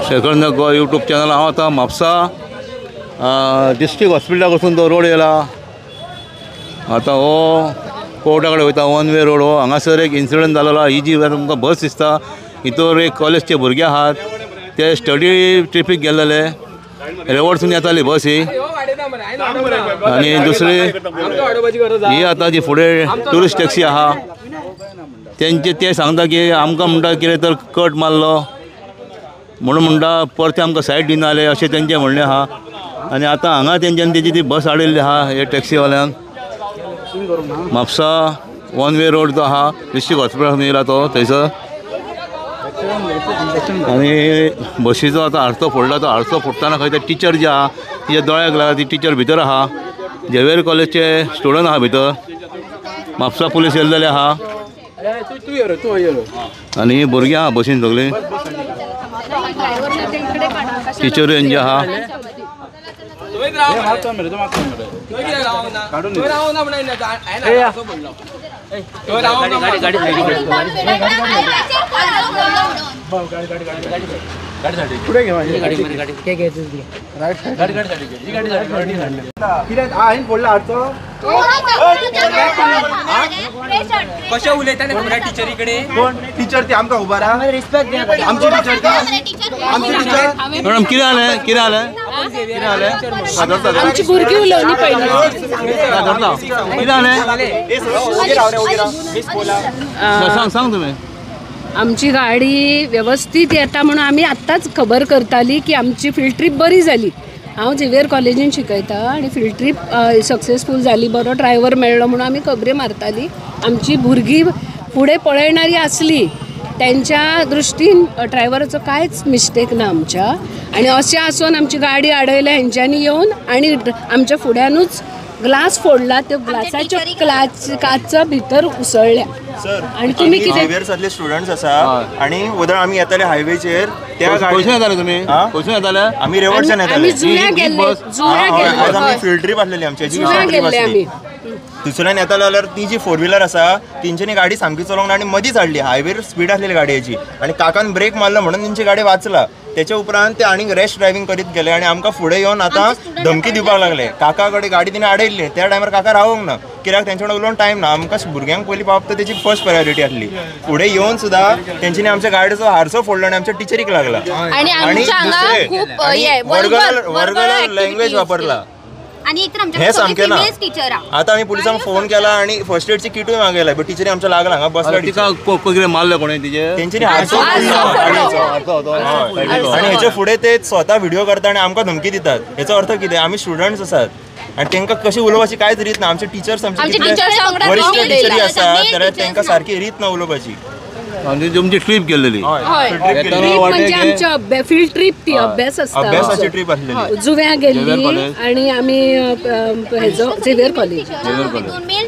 Second गो YouTube channel. हांव आतां Mapusa district हॉस्पिटला कडसून तो रोड येयला। आतां हो कोर्टा कडेन वयता वन वे रोड हो। हांगासर एक इन्सिडंट जालोलो। ही जी तुमकां बस दिसता हितूर एक कॉलेजचे भुरगे आहात ते स्टडी ट्रिपीक गेल्लेले। रेवडसून येताली बस ही आनी दुसरी ही आतां जी फुडें ट्युरिस्ट टॅक्सी आहा तेंचे ते सांगता की आमकां म्हणटा कितें तर कट मारलो म्हणून म्हणटा परते आमकां सायड दिनाले अशें तेंचें म्हणणें आहा। आनी आतां हांगा तेंच्यांनी तेजी ती बस हाडिल्ली आहा हे टॅक्सीवाल्यांक। म्हापसा वन वे रोड जो आहा डिस्ट्रिक्ट हॉस्पिटलान येयला तो थंयसर। आनी बसीचो आतां आरसो फोडला। तो आरसो फोडटाना खंय ते टिचर जी आहा तिच्या दोळ्याक लागला। ती टिचर भितर आहा। झेवियर कॉलेजचे स्टुडंट आहा भितर। म्हापसा पुलीस येयल्लेले आहा आनी ही भुरगीं आहा बसीन सगळीं। टिचर जी आहा कशें उलयता खबर टिचरी कडेन कोण टीचर ती आमकां खबर आहा रिस्पेक्ट दिया आमची टीचर ती आमची टीचर। मॅडम कितें जालें कितें जालें कितें जालें आमची भुरगीं उलोवनी पयलीं कितें जालें सांग तुमी। आमची गाडी व्यवस्थित येता म्हणून आमी आत्ताच खबर करताली की आमची फील्ड ट्रीप बरी जाली। हांव झेवियर कॉलेजीन शिकयता आनी फील्ड ट्रीप सक्सेसफूल जाली। बरो ड्रायव्हर मेळ्ळो म्हणून आमी खबरी मारताली। आमची भुरगीं फुडें पळयणारी आसली त्यांच्या दृश्टीन ड्रायव्हराचो कांयच मिस्टेक ना आमच्या। आनी अशें आसून आमची गाडी आडयल्या हेंच्यांनी येवन आनी आमच्या फुड्यानूच ग्लास फोडला। त्यो ग्लासाच्यो काच भितर उसळल्या। आणि तुम्ही झेवियर्सातले स्टुडंट्स आसा आणि उदळ आमी येताले हायवेचेर त्या खंयसून येताले तुमी खंयसून येताले आमी रेवडच्यान येताले। आज आमी फील्ड ट्रीप आसलेली आमची एज्युकेशन ट्रीप आसली। दुसऱ्यान येताले जाल्यार ती जी फोर व्हिलर आसा तेंच्यांनी गाडी सामकी चलोवंक ना आनी मदींच हाडली। हायवेर स्पीड आसलेली गाडयेची आनी काकान ब्रेक मारलो म्हणून तेंची गाडी वाचला। त्याच्या उपरांत ते आनीक रॅश ड्रायव्हिंग करीत गेले आनी आमकां फुडें येवन आतां धमकी दिवपाक लागले। काका कडेन गाडी तिणें आडयल्ली त्या टायमार काका रावोंक ना कित्याक तेंचे कडेन उलोवन टायम ना। आमकां भुरग्यांक पयलीं पावप तेची फर्स्ट प्रायोरिटी आसली। फुडें येवन सुद्दां तेंच्यांनी आमच्या गाडयेचो हारसो फोडलो आनी आमच्या टिचरीक लागला आनी वर्गल लँग्वेज वापरला। हे सामकें ना। आतां आमी पुलिसांक फोन केला आनी फर्स्ट एडची किटूय मागयला बट टिचरी आमच्या लागला हांगा बसला। तिका कितें मारलें कोणें तिचे तेंच्यांनी हारसो आनी हेचे फुडें ते स्वता व्हिडिओ करता आनी आमकां धमकी दितात। हेचो अर्थ कितें आमी स्टुडंट्स आसात आनी तांकां कशी उलोवपाची कांयच रीत ना। आमचे टिचर्स आमचे वरिश्ठ टिचरी आसात जाल्यार तांकां सारकी रीत ना उलोवपाची। आनी तुमची ट्रीप गेल्लेली म्हणजे आमची फील्ड ट्रीप ती अभ्यासाची ट्रीप आसलेली। जुव्या गेल्ली आनी आमी हेजो झेवियर कॉलेज मेल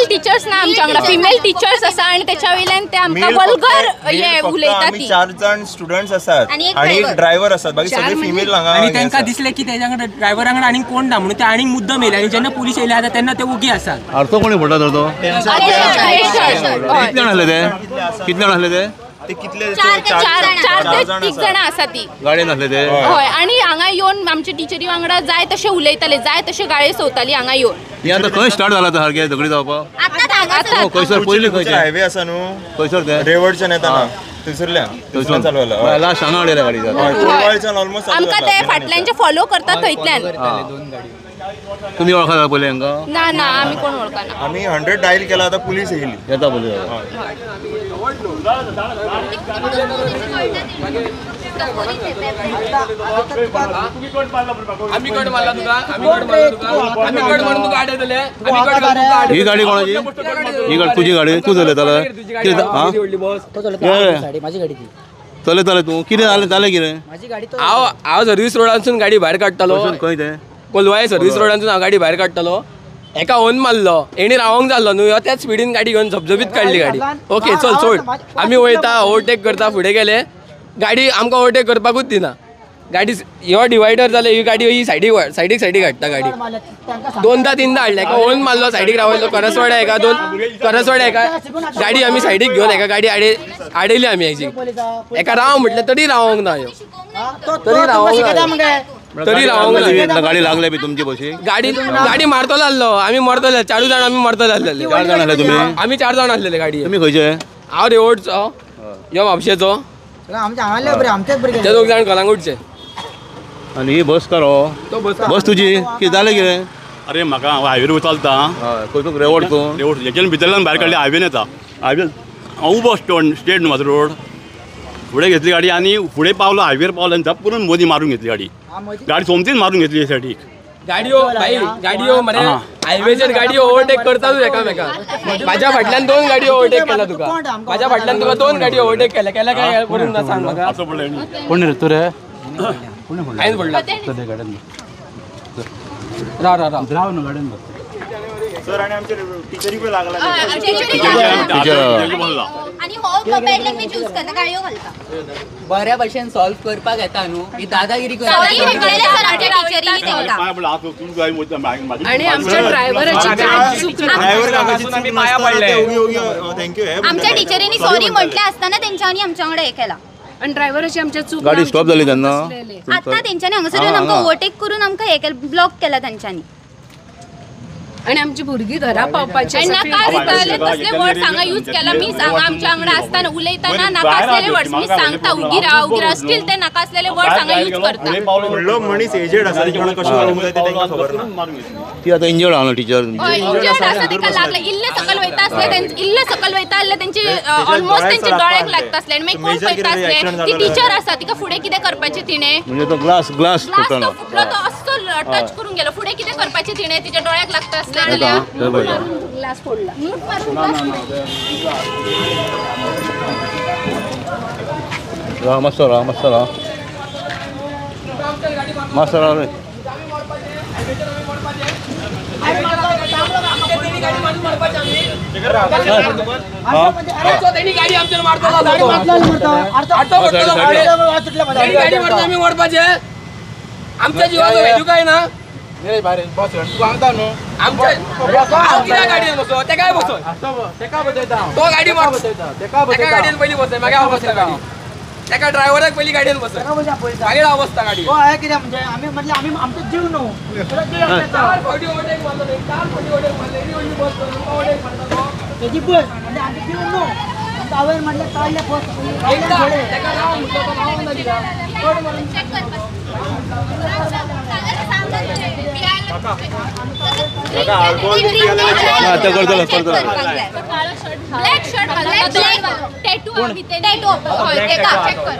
टिचर्स ना आमच्या वांगडा फिमेल टिचर्स आसा आनी त्याच्या वयल्यान ते आमकां वल्गर हे उलयतात। आमी 4 जाण स्टुडंट्स आसात आनी एक ड्रायव्हर आसात बाकी सगळे फिमेल हांगा। आनी तांकां दिसलें की तेच्या कडेन ड्रायव्हरा कडेन आनीक कोण ना म्हणून ते आनीक मुद्दम येयले आनी जेन्ना पुलीस येयले आतां तेन्ना ते ओगी आसात। आरसो कोणी फोडला तर तो कितले जाण आसले ते कितले जाण आसले ते कितले 4 ते 3 जाणां आसा ती गाडयेन आसले ते हय। आनी हांगा येवन आमच्या टिचरी वांगडा जाय तशें उलयताले जाय तशें गाळये चोवताली हांगा येवन। ही आतां खंय स्टार्ट जाला तर सारकें झगडी जावपाक खंयसर पयलीं खंयचे हायवे आसा न्हू खंयसर ते रेवडच्यान येताना थंयसरल्यान चालू जाला। लास्ट हांगा हाडयल्या गाडीचा ऑलमोस्ट आमकां ते फाटल्यानचे फॉलो करतात थंयतल्यान। तुमी वळखता पयलीं हांकां ना ना आमी कोण वळखना। आमी 100 डायल केला आतां पुलीस येयली येता पुलीस। ही गाडी कोणाची ही गाडी तुझी गाडी तू चलयतालो चलयताले तू कितें जालें कितें हांव सर्वीस रोडांसून गाडी भायर काडटालो खंय ते कोलवाळे सर्वीस रोडांसून हांव गाडी भायर काडटालो एका ओन मारलो एणी रावोंक जाल्लो न्हू ह्यो त्याच स्पिडीन गाडी घेवन झपझपीत काडली गाडी। ओके चल सोड आमी वयता ओवरटेक करता फुडें गेले गाडी आमकां ओवरटेक करपाकूच दिना। गाडी ह्यो डिवायडर जाले ही गाडी ही सायडीक हाडटा गाडी 2-3 हाडल्या एका ओन मारलो सायडीक रावयलो करसवाड्या एका गाडी आमी सायडीक घेवन एका गाडी आडयली आमी हेजी एका राव म्हटलें तरी रावोंक ना ह्यो तरी रावंक गाडी लागले बी तुमची बशी गाडी मारतो लागलो आम्ही मरतो 4 जाण आम्ही मरतो लागलेले 4 जाण आले तुम्ही आम्ही 4 जाण असलेले गाडी तुम्ही खंयचे हांव रेवोडचो यो म्हापशेचो ते 2 जाण कलांगूटचे आणि ही बस करो तो बस तुझी कितें जालें कितें अरे म्हाका हांव हायवेर चलता खंय तूं रेवड तूं रेवड हेच्यान भितरल्यान भायर काडले हायवेन येता हायवे हांव उबो स्टेट न्हू म्हाजो रोड फुडें घेतली गाडी आनी फुडें पावलो हायवेर पावलो आनी धपुरून मदीं मारून घेतली गाडी सोमतीच मारून घेतली हे सायडीक गाडयो मरे हायवेचेर गाडयो ओव्हरटेक करताच एकामेकाक माझ्या फाटल्यान 2 गाडयो ओव्हरटेक केला तुका माझ्या फाटल्यान तुका 2 गाडयो ओव्हरटेक केल्या काय करून ना सांग म्हाका असं पडलें कोण रे तू रे कांयच पडला राव ना गाड्यान सर आणि आमचे टिचरी पण लागला आणि हो मोबाईल मी चूज करता गाडयो घालता बऱ्या भशेन सॉल्व करपाक येता न्हू ही दादागिरी सॉरी हे कळले सर आमच्या टिचरीनी तेवढा आणि आमच्या ड्रायव्हराची काय चूक नाही. ड्रायव्हर काकाची आम्ही पाया पडले थँक्यू आमच्या टिचरीनी सॉरी म्हटले असताना त्यांच्यानी आमच्याकडे हे केला आणि ड्रायव्हराची आमच्या चूक गाडी नाही. स्टॉप झाली त्यांना आता त्यांच्यानी हांगासर येवन आमकां ओव्हरटेक करून आमकां हे केलं ब्लॉक केला त्यांच्यानी आणि आमची भुरगीं घरा पावपाची आणि आसा. नाका दिसताले कसले वर्ड सांगा यूज केला मी सांगा आमच्या वांगडा असताना उलयताना नाका असलेले वर्ड्स मी सांगता उगी राहा स्टील ते नाका असलेले वर्ड सांगा यूज करता म्हणलो मनीस एजेड आसा तेका कशें वागूंक जाय ते तांकां खबर ना ती आता इंजर्ड आहा टीचर इंजर्ड आसा तेका लागला इल्ले सकल वयता असले इल्ले सकल वयता असले त्यांचे ऑलमोस्ट त्यांचे डोळ्याक लागता असले आणि मागीर कोण पळयता असले ती टीचर आसा तिका फुडें कितें करपाचें तिणे म्हणजे तो ग्लास ग्लास तो फुटलो तो असो टच करून गेलो फुडें कितें करपाचें तिणे तिच्या डोळ्याक लागता असले ग्लास फोडला. मस्त राहा मस्त राहा रे गाडी आमच्या मारतो आम्ही मरपाचे आमच्या जीवाचो व्हॅल्यू काय ना आमच्या गाडयेन बसो ते काय बसो तो गाडी तेका गाडयेन पहिली बसय मागीर हांव बसता गाडी तेका ड्रायव्हराक पहिली गाडयेन बसय मागीर हांव बसता गाडी कितें म्हणजे आमी म्हटलें आमी आमचो जीव न्हू तेजी बस म्हणजे आमचो जीव न्हू हांवें म्हटलें काडले ब्लॅक शर्ट घालता टॅटू आम्ही ते टॅटू होय ते का चेक कर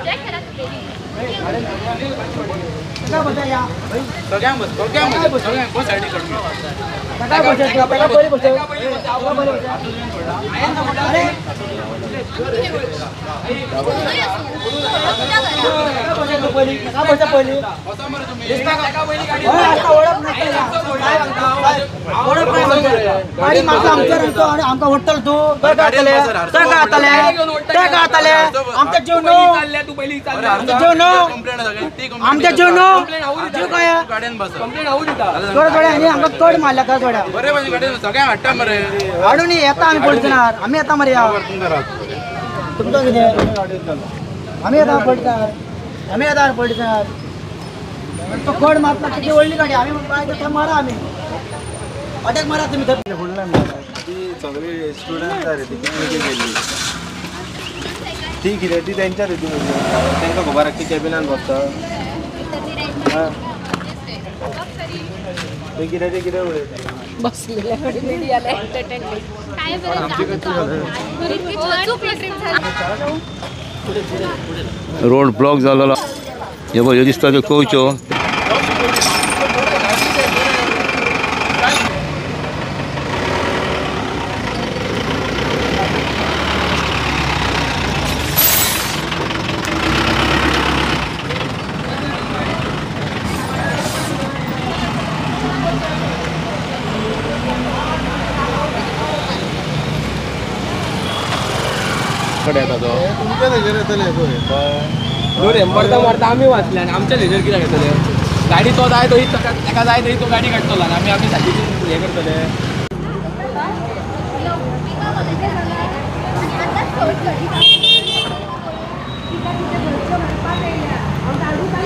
आमकां वट्टल तूं आमच्या जीव न्हू आमच्या जीव न्हू जीव काय थोड्या आमकां कड मारल्या का थोड्या हाडून येता आमी पळयणार आमी येता मरे तुमचो कितें आमी येता पळयणार तो कड मारता किती व्हडली गाडी आमी काय मारा आमी अटॅक मारा तुमी सगळे स्टुडंट रे ती कितें ती तेंच्या रितीन तांकां खबर आसा की कॅबिनान बसता ते कितें उलयता बसलेल्या मिडियाला एंटरटेनमेंट काय बरं रोड ब्लॉक जालेलो हे पळय ह्यो दिसता त्यो कोच्यो मारता आम्ही वाचले आणि आमच्या लेजर कित्याक घेतले गाडी तो जाय तो ताका जाय तरी तो गाडी काडटलो आनी आमी आमी सारकी हे करतले आता